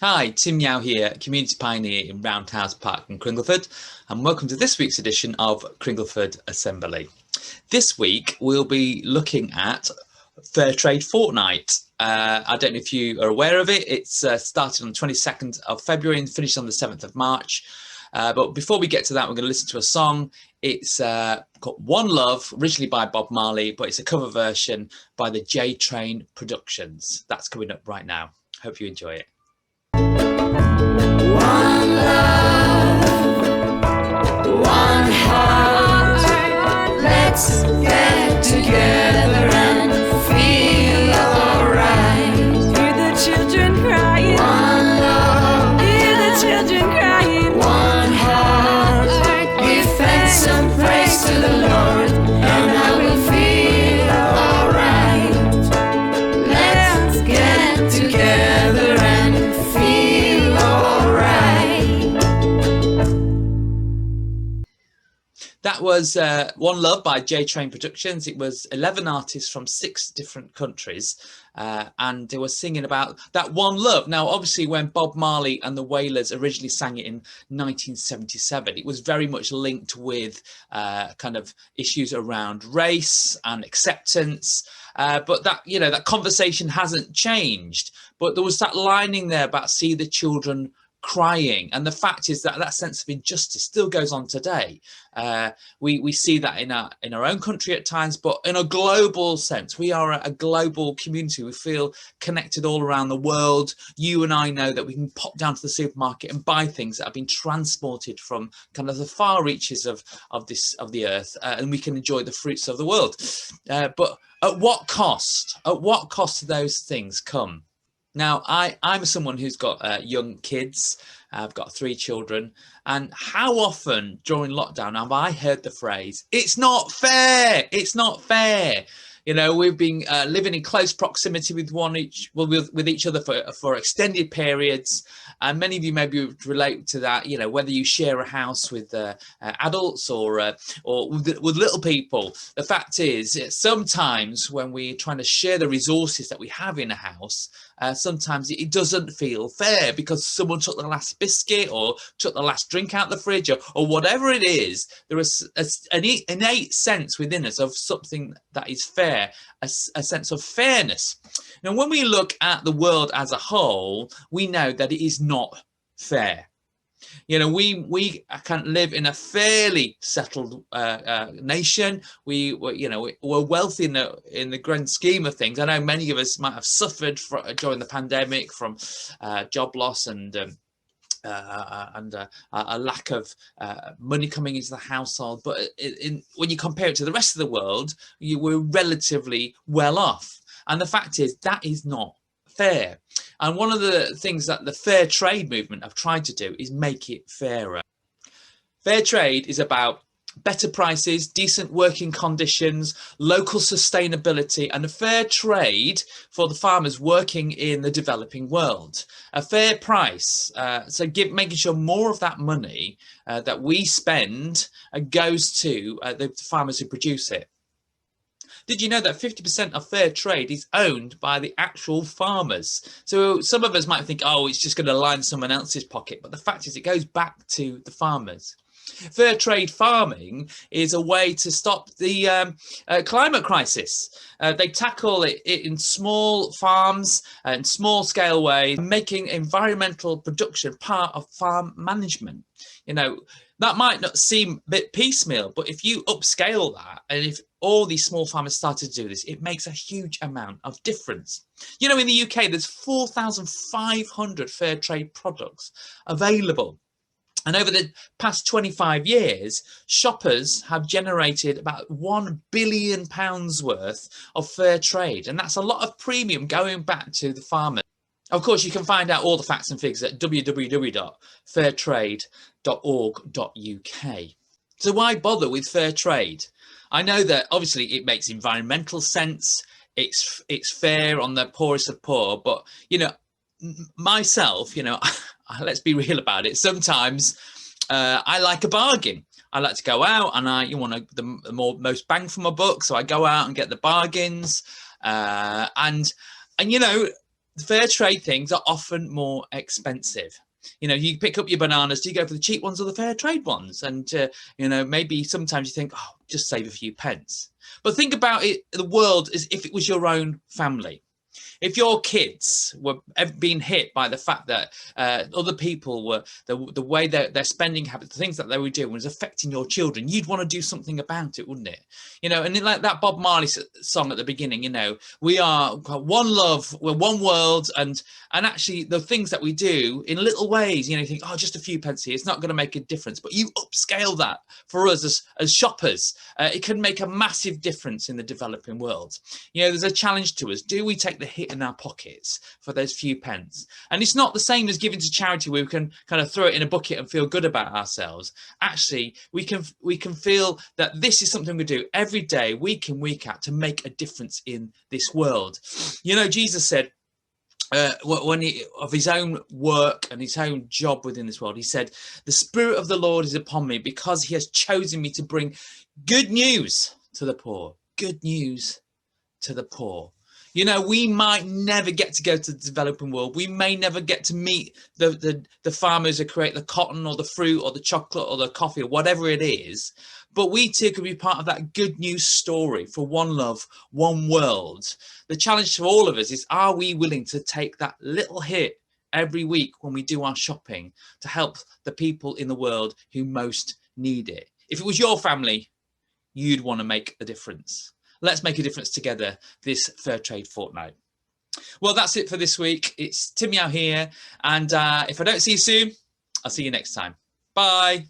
Hi, Tim Yao here, Community Pioneer in Roundhouse Park in Cringleford, and welcome to this week's edition of Cringleford Assembly. This week we'll be looking at Fairtrade Fortnight. I don't know if you are aware of it. It's started on the 22nd of February and finished on the 7th of March. But before we get to that, we're going to listen to a song. It's called One Love, originally by Bob Marley, but it's a cover version by the J Train Productions. That's coming up right now. Hope you enjoy it. One love, one heart, let's get together and feel alright. Hear the children crying. One love, Hear the children crying. one heart, give thanks and praise to the Lord, and I will feel alright. Let's get together and feel alright. That was One Love by J Train Productions. It was 11 artists from 6 different countries, and they were singing about that one love. Now, obviously, when Bob Marley and the Wailers originally sang it in 1977, it was very much linked with kind of issues around race and acceptance. But that, that conversation hasn't changed. But there was that lining there about see the children crying, and the fact is that that sense of injustice still goes on today. We see that in our own country at times, but in a global sense, we are a global community. We feel connected all around the world. You and I know that we can pop down to the supermarket and buy things that have been transported from kind of the far reaches of the earth, and we can enjoy the fruits of the world. But at what cost? At what cost do those things come? Now, I'm someone who's got young kids. I've got 3 children. And how often during lockdown have I heard the phrase, it's not fair, it's not fair. We've been living in close proximity with each other for extended periods. And many of you maybe would relate to that, whether you share a house with adults or with little people. The fact is, sometimes when we're trying to share the resources that we have in a house, sometimes it doesn't feel fair because someone took the last biscuit or took the last drink out the fridge or whatever it is. There is an innate sense within us of something that is fair, a sense of fairness. Now, when we look at the world as a whole, we know that it is not fair. We can live in a fairly settled nation. We're wealthy in the grand scheme of things. I know many of us might have suffered during the pandemic from job loss and a lack of money coming into the household. But when you compare it to the rest of the world, you were relatively well off. And the fact is that is not fair. And one of the things that the fair trade movement have tried to do is make it fairer. Fair trade is about better prices, decent working conditions, local sustainability, and a fair trade for the farmers working in the developing world. A fair price, making sure more of that money that we spend goes to the farmers who produce it. Did you know that 50% of fair trade is owned by the actual farmers? So some of us might think, oh, it's just going to line someone else's pocket. But the fact is it goes back to the farmers. Fair trade farming is a way to stop the climate crisis. They tackle it in small farms and small scale ways, making environmental production part of farm management. That might not seem a bit piecemeal, but if you upscale that, and if all these small farmers started to do this, it makes a huge amount of difference. In the UK, there's 4,500 fair trade products available. And over the past 25 years, shoppers have generated about £1 billion worth of fair trade. And that's a lot of premium going back to the farmers. Of course, you can find out all the facts and figures at www.fairtrade.org.uk. So why bother with fair trade? I know that obviously it makes environmental sense. It's fair on the poorest of poor. But, myself, let's be real about it. Sometimes I like a bargain. I like to go out and you want the most bang for my buck. So I go out and get the bargains. And fair trade things are often more expensive. You know, you pick up your bananas, do you go for the cheap ones or the fair trade ones? And, you know, maybe sometimes you think, oh, just save a few pence. But think about it, the world as if it was your own family. If your kids were being hit by the fact that other people were, the way that their spending habits, the things that they were doing was affecting your children, you'd want to do something about it, wouldn't it? You know, and like that Bob Marley song at the beginning, you know, we are one love, we're one world, and actually the things that we do in little ways, you know, you think, oh, just a few pence here, it's not going to make a difference. But you upscale that for us as shoppers, it can make a massive difference in the developing world. You know, there's a challenge to us. Do we take the hit in our pockets for those few pence? And it's not the same as giving to charity where we can kind of throw it in a bucket and feel good about ourselves. Actually, we can feel that this is something we do every day, week in, week out, to make a difference in this world. You know, Jesus said, when he, of his own work and his own job within this world, he said, the Spirit of the Lord is upon me because he has chosen me to bring good news to the poor. Good news to the poor. You know, we might never get to go to the developing world. We may never get to meet the farmers who create the cotton or the fruit or the chocolate or the coffee or whatever it is. But we too could be part of that good news story for one love, one world. The challenge to all of us is, are we willing to take that little hit every week when we do our shopping to help the people in the world who most need it? If it was your family, you'd want to make a difference. Let's make a difference together this Fairtrade fortnight. Well, that's it for this week. It's Tim Yao here. And if I don't see you soon, I'll see you next time. Bye.